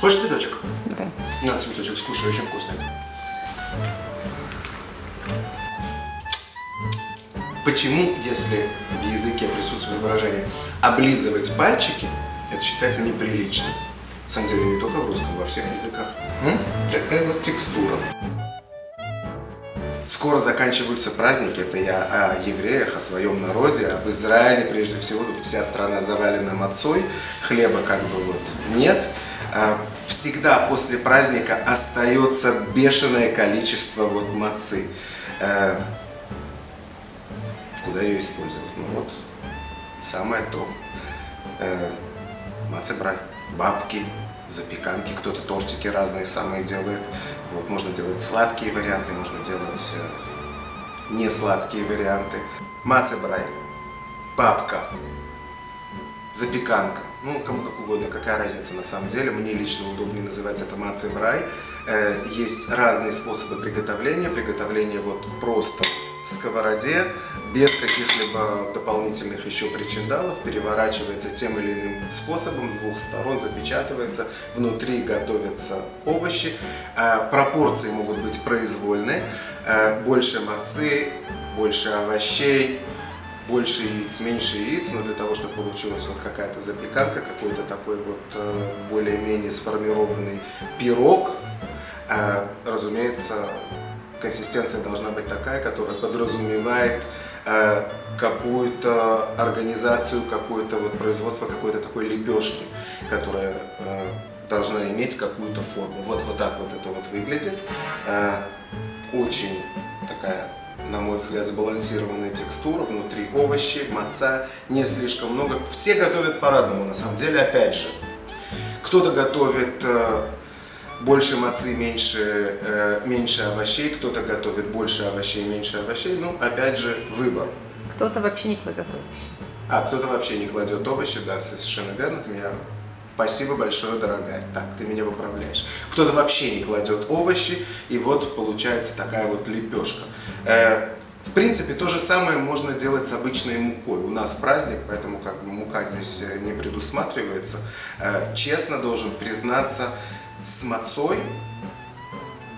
Хочешь цветочек? Да. На, цветочек скушай, очень вкусный. Почему, если в языке присутствует выражение «облизывать пальчики», это считается неприличным? На самом деле не только в русском, во всех языках. Такая вот текстура. Скоро заканчиваются праздники, это я о евреях, о своем народе, об Израиле прежде всего. Тут вся страна завалена мацой, хлеба как бы вот нет. Всегда после праздника остается бешеное количество вот мацы. Куда ее использовать? Ну вот, самое то. Мацебрай, бабки, запеканки, кто-то тортики разные самые делает. Вот, можно делать сладкие варианты, можно делать не сладкие варианты. Мацебрай, бабка, запеканка. Ну, кому как угодно, какая разница на самом деле. Мне лично удобнее называть это мацебрай. Есть разные способы приготовления. Приготовление вот просто в сковороде, без каких-либо дополнительных еще причиндалов, переворачивается тем или иным способом, с двух сторон запечатывается, внутри готовятся овощи. Пропорции могут быть произвольные, больше мацы, больше овощей, больше яиц, меньше яиц, но для того, чтобы получилась вот какая-то запеканка, какой-то такой вот более-менее сформированный пирог, разумеется, консистенция должна быть такая, которая подразумевает какую-то организацию, какое-то вот производство какой-то такой лепешки, которая должна иметь какую-то форму. Вот так вот это вот выглядит. Очень такая, на мой взгляд, сбалансированная текстура, внутри овощи, маца, не слишком много. Все готовят по-разному, на самом деле, опять же. Кто-то готовит больше мацы, меньше овощей, кто-то готовит больше овощей, меньше овощей. Ну, опять же, выбор. Кто-то вообще не кладет овощи. Кто-то вообще не кладет овощи, да, совершенно верно. Ты меня... Спасибо большое, дорогая. Так, ты меня поправляешь. Кто-то вообще не кладет овощи, и вот получается такая вот лепешка. В принципе, то же самое можно делать с обычной мукой. У нас праздник, поэтому как бы мука здесь не предусматривается. Честно должен признаться, с мацой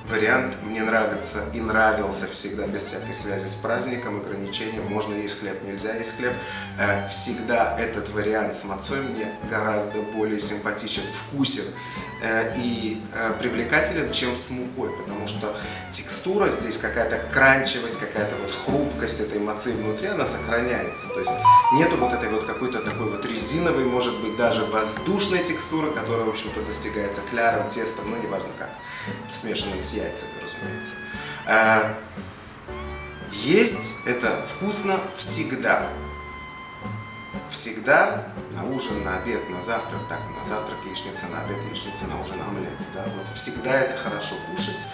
вариант мне нравится и нравился всегда, без всякой связи с праздником, ограничением. Можно есть хлеб, нельзя есть хлеб. Всегда этот вариант с мацой мне гораздо более симпатичен, вкусен и привлекателен, чем с мукой, потому что текстура здесь, какая-то кранчевость, какая-то вот хрупкость этой мацы внутри, она сохраняется. То есть нету вот этой вот какой-то такой вот резиновой, может быть, даже воздушной текстуры, которая, в общем-то, достигается кляром, тестом, ну, неважно как, смешанным с яйцами, разумеется. Есть это вкусно всегда. Всегда на ужин, на обед, на завтрак, так, на завтрак яичница, на обед яичница, на ужин омлет. Да? Вот всегда это хорошо кушать.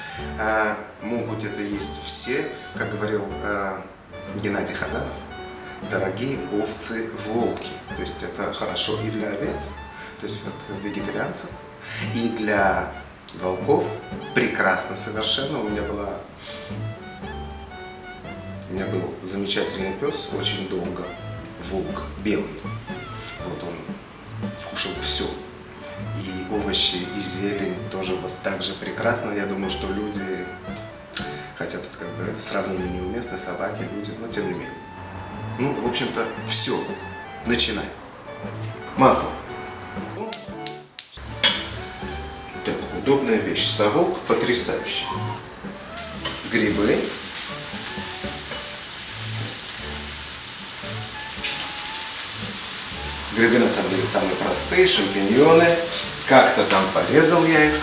Могут это есть все, как говорил Геннадий Хазанов, дорогие овцы-волки. То есть это хорошо и для овец, то есть вот вегетарианцев, и для волков прекрасно совершенно. У меня был замечательный пес очень долго, волк белый. Вот он кушал все. И овощи, и зелень тоже вот так же прекрасно. Я думаю, что люди, хотя тут как бы сравнение неуместно, собаки, люди, но тем не менее. Ну, в общем-то, все. Начинай. Масло. Так, удобная вещь. Совок потрясающий. Грибы. Грибы на самом деле самые простые, шампиньоны. Как-то там порезал я их.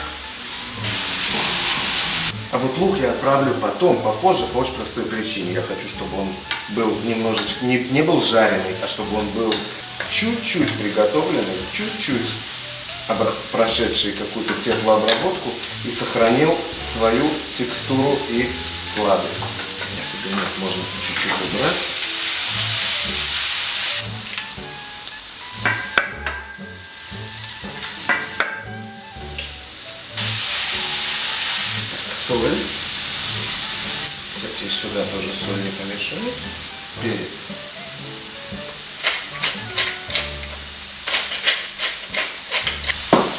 А вот лук я отправлю потом, попозже, по очень простой причине. Я хочу, чтобы он был немножечко, не был жареный, а чтобы он был чуть-чуть приготовленный, чуть-чуть прошедший какую-то теплообработку и сохранил свою текстуру и сладость. Нет, можно чуть-чуть убрать. Соль. Кстати, сюда тоже соль не помешает. Перец.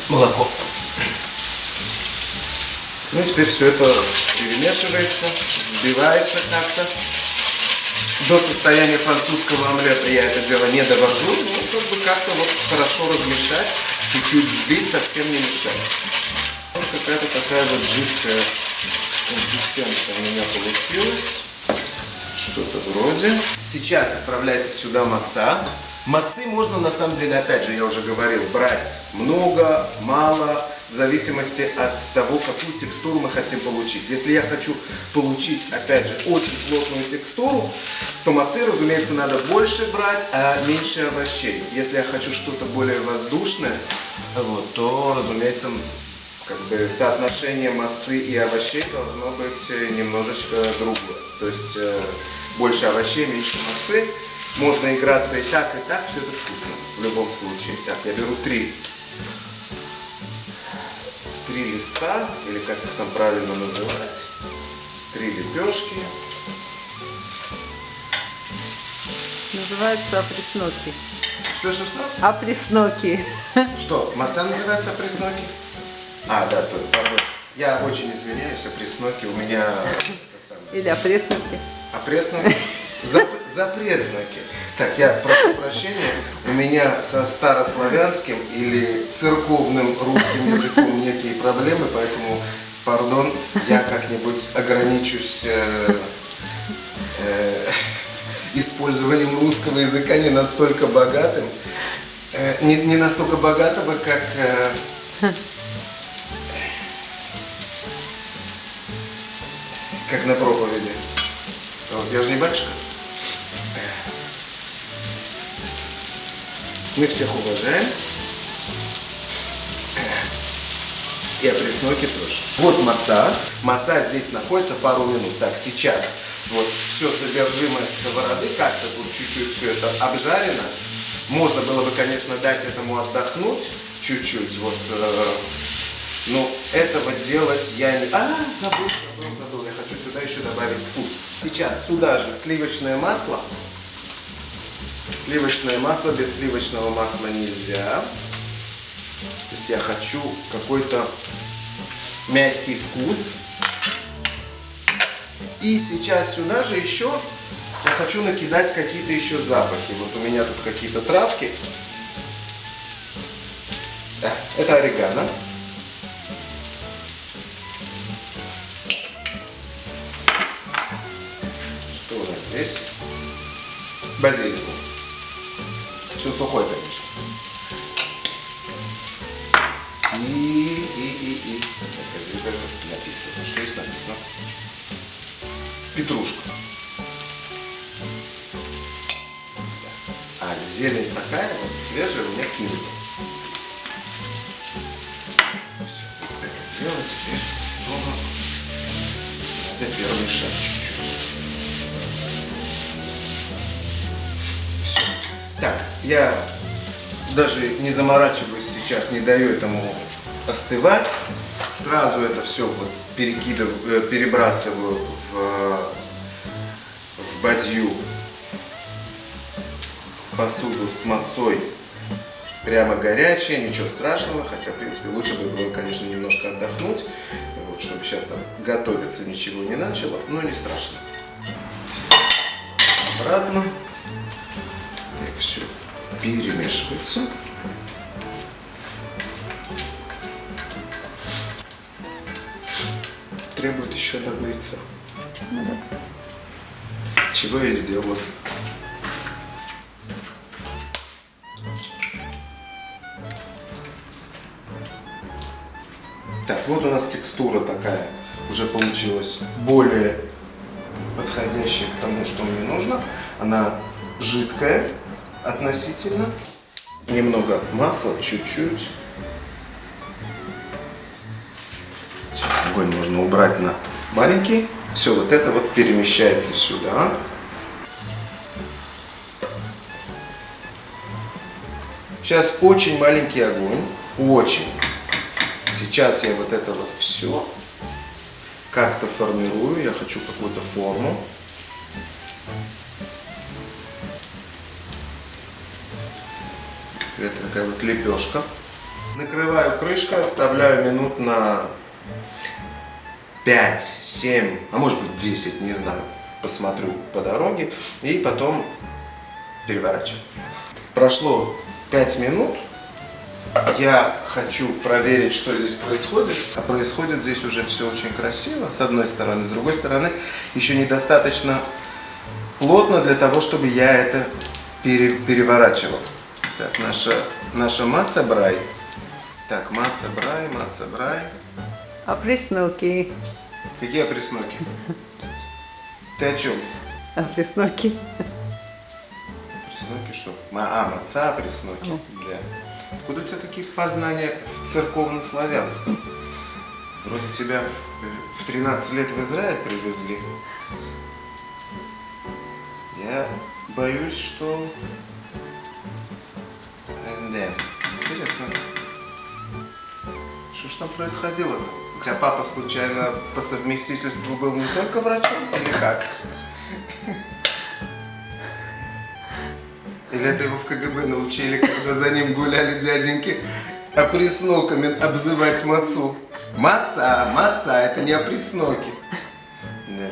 Молоко. Ну и теперь все это перемешивается, взбивается как-то. До состояния французского омлета я это дело не довожу, но как бы как-то вот хорошо размешать, чуть-чуть взбить, совсем не мешать. Вот какая-то такая вот жидкая консистенция у меня получилась. Что-то вроде. Сейчас отправляется сюда маца. Мацы можно на самом деле, опять же, я уже говорил, брать много, мало, в зависимости от того, какую текстуру мы хотим получить. Если я хочу получить, опять же, очень плотную текстуру, то мацы, разумеется, надо больше брать, а меньше овощей. Если я хочу что-то более воздушное, вот, то, разумеется, как бы соотношение мацы и овощей должно быть немножечко другое. То есть больше овощей, меньше мацы. Можно играться и так, все это вкусно. В любом случае. Так, я беру три листа, или как их там правильно называть. 3 лепешки. Называется опресноки. Что? Опресноки. Что, маца называется опресноки? А, да, пардон. Я очень извиняюсь, опресноки у меня... Или опресноки. Опресноки? Запресноки. Так, я прошу прощения, у меня со старославянским или церковным русским языком некие проблемы, поэтому, пардон, я как-нибудь ограничусь использованием русского языка не настолько богатым, не настолько богатого, как на проповеди. Вот, я же не батюшка. Мы всех уважаем. И опресноки тоже. Вот маца. Маца здесь находится пару минут. Так, сейчас вот все содержимое сковороды, как-то тут чуть-чуть все это обжарено. Можно было бы, конечно, дать этому отдохнуть чуть-чуть. Вот, но этого делать я не... Забыл. Я хочу сюда еще добавить вкус. Сейчас сюда же сливочное масло. Сливочное масло, без сливочного масла нельзя. То есть я хочу какой-то мягкий вкус. И сейчас сюда же еще я хочу накидать какие-то еще запахи. Вот у меня тут какие-то травки. Это орегано. Что у нас здесь? Базилик. Все сухой, конечно. И написано. Что здесь написано? Петрушка. А зелень такая вот свежая у меня кинза. Все, это дело теперь снова надо перемешать чуть-чуть. Все. Так, я даже не заморачиваюсь сейчас, не даю этому остывать. Сразу это все вот перебрасываю в бадью, в посуду с мацой. Прямо горячее, ничего страшного, хотя, в принципе, лучше бы было, конечно, немножко отдохнуть, вот, чтобы сейчас там готовиться ничего не начало, но не страшно. Обратно. Так, все перемешивается. Требует еще добавиться. Чего я сделал? Так, вот у нас текстура такая уже получилась более подходящая к тому, что мне нужно. Она жидкая относительно. Немного масла, чуть-чуть. Огонь можно убрать на маленький. Все, вот это вот перемещается сюда. Сейчас очень маленький огонь. Очень. Сейчас я вот это вот все как-то формирую. Я хочу какую-то форму. Это такая вот лепешка. Накрываю крышкой, оставляю минут на 5, 7, а может быть 10, не знаю. Посмотрю по дороге и потом переворачиваю. Прошло 5 минут. Я хочу проверить, что здесь происходит. А происходит здесь уже все очень красиво, с одной стороны. С другой стороны, еще недостаточно плотно для того, чтобы я это переворачивал. Так, наша мацебрай. Так, мацебрай. Опресноки. Какие опресноки? Ты о чем? Опресноки. Пресноки что? Маца, пресноки. Да. Откуда у тебя такие познания в церковно-славянском? Вроде тебя в 13 лет в Израиль привезли. Я боюсь, что... Да. Интересно. Что ж там происходило-то? У тебя папа случайно по совместительству был не только врачом, или как? Или это его в КГБ научили, когда за ним гуляли дяденьки, опресноками обзывать мацу? Маца, это не опресноки. Да.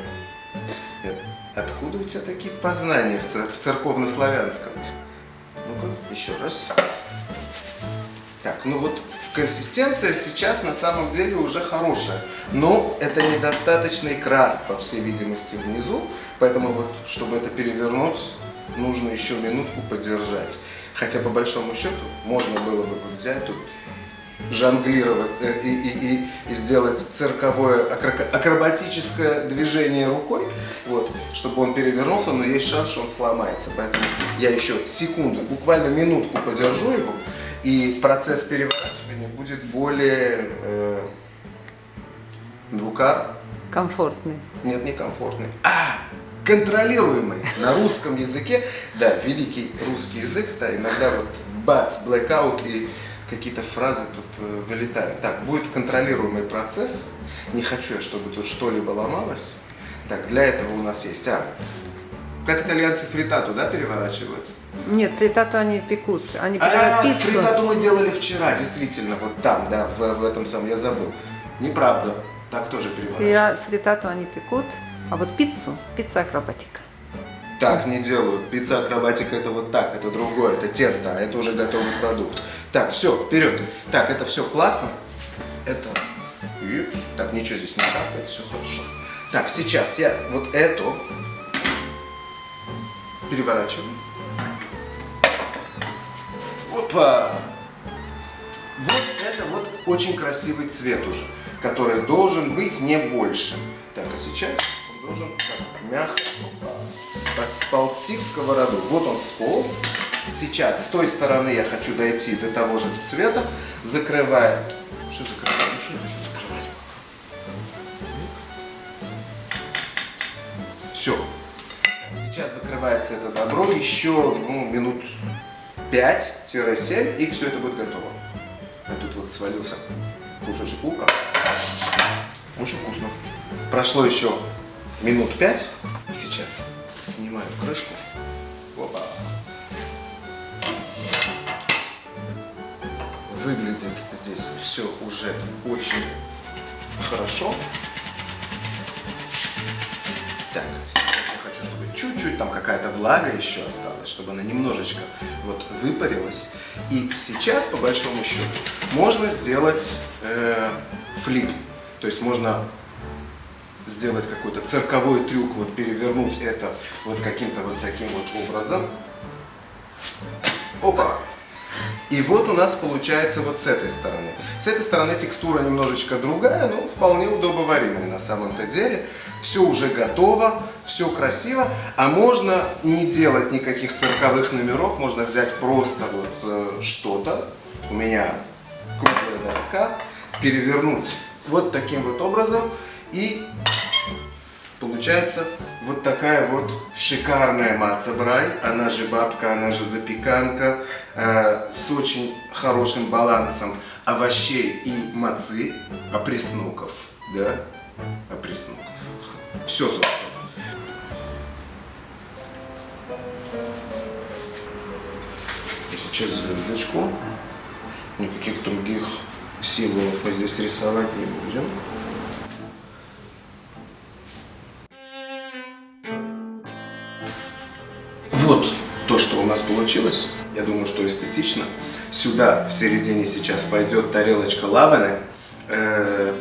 Откуда у тебя такие познания в церковно-славянском? Ну-ка, еще раз. Так, ну вот консистенция сейчас на самом деле уже хорошая, но это недостаточный краст, по всей видимости, внизу, поэтому вот, чтобы это перевернуть, нужно еще минутку подержать. Хотя по большому счету можно было бы вот взять тут, жонглировать и сделать цирковое акробатическое движение рукой, вот, чтобы он перевернулся, но есть шанс, что он сломается. Поэтому я еще секунду, буквально минутку подержу его, и процесс переворачивания будет более Комфортный. Нет, не комфортный. Контролируемый на русском языке. Да, великий русский язык, да, иногда вот бац, blackout и какие-то фразы тут вылетают. Так, будет контролируемый процесс. Не хочу я, чтобы тут что-либо ломалось. Так, для этого у нас есть, как итальянцы фритату, да, переворачивают? Нет, фритату они пекут. Они пекут пиццу. Фритату мы делали вчера, действительно, вот там, да, в этом самом, я забыл. Неправда, так тоже переворачивают. Фритату они пекут, а вот пицца акробатика. Так не делают. Пицца акробатика это вот так, это другое, это тесто, а это уже готовый продукт. Так, все, вперед. Так, это все классно. Это... Так, ничего здесь не капает, все хорошо. Так, сейчас я вот эту переворачиваю. Опа! Вот это вот очень красивый цвет уже, который должен быть не больше. Так, а сейчас он должен так, мягко сползти в сковороду. Вот он сполз. Сейчас с той стороны я хочу дойти до того же цвета. Закрываю. Что закрываю? Ничего не хочу закрывать. Все. Сейчас закрывается это добро. Еще минут 5-7, и все это будет готово. А тут вот свалился кусочек лука. Очень вкусно. Прошло еще минут 5. Сейчас снимаю крышку. Опа. Выглядит здесь все уже очень хорошо. Так, сейчас я хочу, чтобы чуть-чуть там какая-то влага еще осталась, чтобы она немножечко вот выпарилась. И сейчас, по большому счету, можно сделать флип. То есть можно сделать какой-то цирковой трюк, вот перевернуть это вот каким-то вот таким вот образом. Опа! И вот у нас получается вот с этой стороны. С этой стороны текстура немножечко другая, но вполне удобоваримая на самом-то деле. Все уже готово, все красиво. А можно не делать никаких цирковых номеров, можно взять просто вот что-то. У меня круглая доска. Перевернуть вот таким вот образом. И получается вот такая вот шикарная мацебрай, она же бабка, она же запеканка, с очень хорошим балансом овощей и мацы, опресноков, да, опресноков. Все, собственно. И сейчас звездочку, никаких других символов мы здесь рисовать не будем. Вот то, что у нас получилось. Я думаю, что эстетично. Сюда в середине сейчас пойдет тарелочка лабане,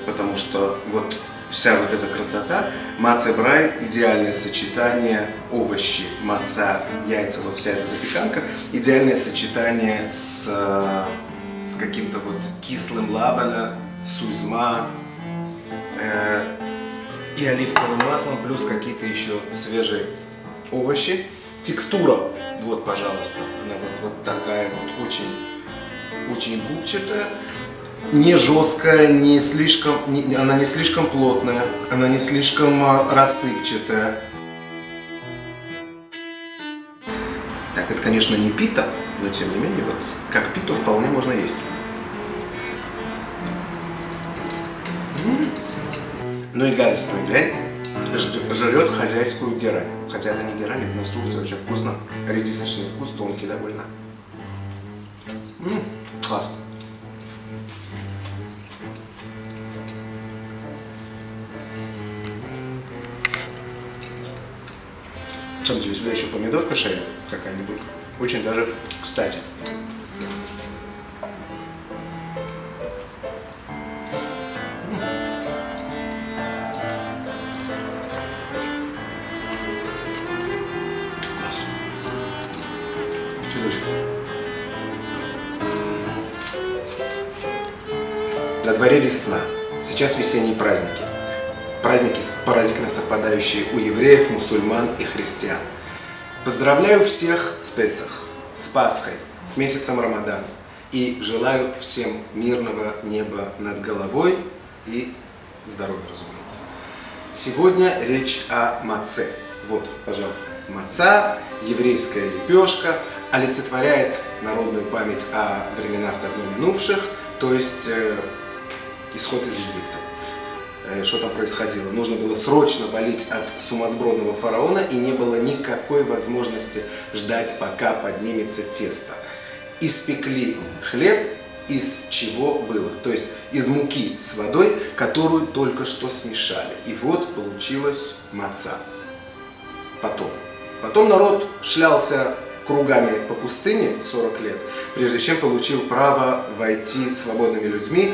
потому что вот вся вот эта красота. Мацы-брай – идеальное сочетание овощи, маца, яйца, вот вся эта запеканка. Идеальное сочетание с каким-то вот кислым лабане, сузьма и оливковым маслом, плюс какие-то еще свежие овощи. Текстура, вот, пожалуйста, она вот такая вот, очень губчатая. Не жесткая, она не слишком плотная, она не слишком рассыпчатая. Так, это, конечно, не пита, но тем не менее, вот как питу вполне можно есть. Ну и гадостную дрянь жрет хозяйскую герань. Хотя это не герань, это настурция, очень вкусно. Редисочный вкус, тонкий довольно. Класс. На самом деле, сюда еще помидорка шея какая-нибудь. Очень даже кстати. Класс. Цветочек. На дворе весна. Сейчас весенние праздники. Праздники, поразительно совпадающие у евреев, мусульман и христиан. Поздравляю всех с Песах, с Пасхой, с месяцем Рамадан. И желаю всем мирного неба над головой и здоровья, разумеется. Сегодня речь о маце. Вот, пожалуйста, маца, еврейская лепешка, олицетворяет народную память о временах давно минувших, то есть исход из Египта. Что там происходило? Нужно было срочно валить от сумасбродного фараона, и не было никакой возможности ждать, пока поднимется тесто. Испекли хлеб, из чего было? То есть из муки с водой, которую только что смешали. И вот получилась маца. Потом народ шлялся кругами по пустыне 40 лет, прежде чем получил право войти свободными людьми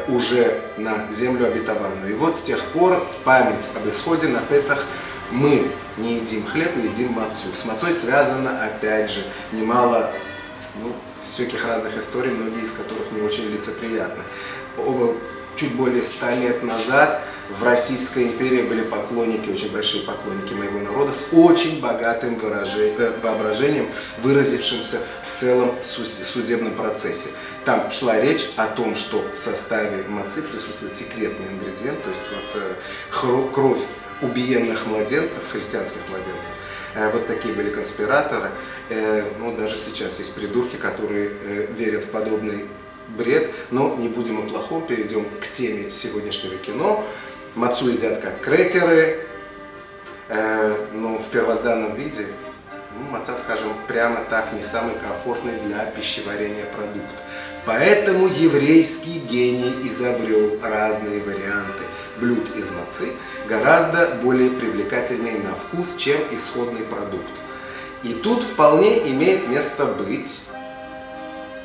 уже на землю обетованную. И вот с тех пор в память об исходе на Песах мы не едим хлеб, а едим мацу. С мацой связано, опять же, немало всяких разных историй, многие из которых не очень лицеприятны. Чуть более 100 лет назад в Российской империи были поклонники, очень большие поклонники моего народа, с очень богатым воображением, выразившимся в целом судебном процессе. Там шла речь о том, что в составе мацы присутствует секретный ингредиент, то есть вот кровь убиенных младенцев, христианских младенцев. Вот такие были конспираторы. Ну, даже сейчас есть придурки, которые верят в подобный бред, но не будем о плохом, перейдем к теме сегодняшнего кино. Мацу едят как крекеры, но в первозданном виде маца, скажем прямо так, не самый комфортный для пищеварения продукт. Поэтому еврейский гений изобрел разные варианты блюд из мацы, гораздо более привлекательные на вкус, чем исходный продукт. И тут вполне имеет место быть.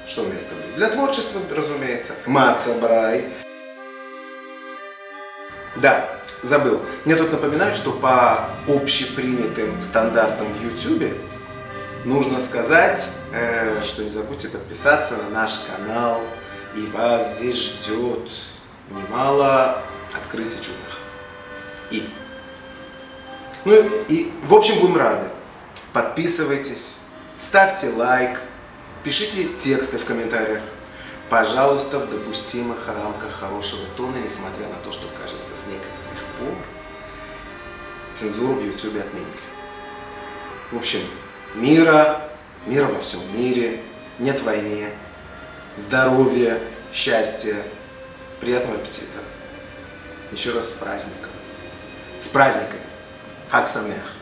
Что место быть? Для творчества, разумеется. Мацебрай. Да, забыл. Мне тут напоминают, что по общепринятым стандартам в YouTube нужно сказать, что не забудьте подписаться на наш канал, и вас здесь ждет немало открытий чудных. И в общем, будем рады. Подписывайтесь, ставьте лайк, пишите тексты в комментариях. Пожалуйста, в допустимых рамках хорошего тона, несмотря на то, что, кажется, с некоторых пор цензуру в YouTube отменили. В общем, мира во всем мире, нет войне, здоровья, счастья, приятного аппетита. Еще раз с праздником. С праздниками. Хаг Самеах.